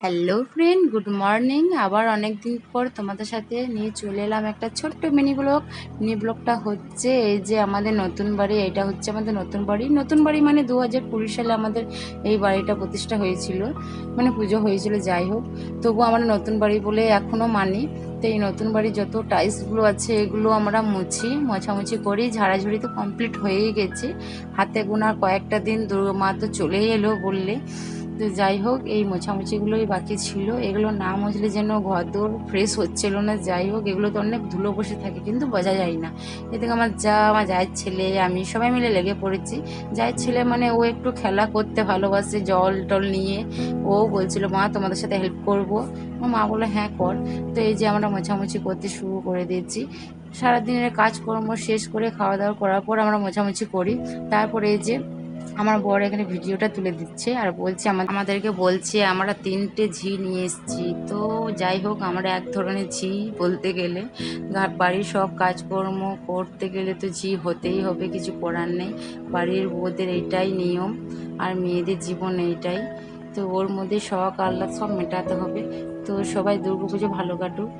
Hello friend, good morning. আবার অনেক দিন পর তোমাদের সাথে নিয়ে চলে এলাম একটা ছোট্ট মিনি ব্লগটা হচ্ছে এই যে আমাদের নতুন বাড়ি। এটা হচ্ছে আমাদের নতুন বাড়ি মানে 2020 সালে আমাদের এই বাড়িটা প্রতিষ্ঠা হয়েছিল, মানে পুজো হয়েছিল। যাই হোক, তবু আমরা নতুন বাড়ি বলে এখনও মানি। তো এই নতুন বাড়ির যত টাইলসগুলো আছে এগুলো আমরা মোছামুছি করি। ঝাড়াঝুড়ি তো কমপ্লিট হয়েই গেছে, হাতে গোনা কয়েকটা দিন। দুর্গা মা তো চলেই এলো বললে। তো যাই হোক, এই মোছামুছিগুলোই বাকি ছিল। এগুলো না মুছলে যেন ঘরদোর ফ্রেশ হচ্ছিল না। যাই হোক, এগুলো তো অনেক ধুলো বসে থাকে কিন্তু বোঝা যায় না। এদিকে আমার জায়ের ছেলে, আমি সবাই মিলে লেগে পড়েছি। জায়ের ছেলে মানে ও একটু খেলা করতে ভালোবাসে, জল টল নিয়ে। ও বলছিল, মা তোমাদের সাথে হেল্প করবো। মা বলে হ্যাঁ কর। তো এই যে আমরা মোছামুছি করতে শুরু করে দিয়েছি। সারাদিনের কাজকর্ম শেষ করে খাওয়া দাওয়া করার পর আমরা মোছামুছি করি। তারপরে এই যে আমার বর এখানে ভিডিওটা তুলে দিচ্ছে আর বলছে, আমাদেরকে বলছে আমরা 3টে ঝি নিয়ে এসেছি। তো যাই হোক, আমরা এক ধরনের ঝি বলতে গেলে। বাড়ির সব কাজকর্ম করতে গেলে তো ঝি হতেই হবে, কিছু করার নেই। বাড়ির বউদের এইটাই নিয়ম, আর মেয়েদের জীবন এইটাই। তো ওর মধ্যে শখ আহ্লাদ সব মেটাতে হবে। তো সবাই দুর্গাপুজো ভালো কাটুক।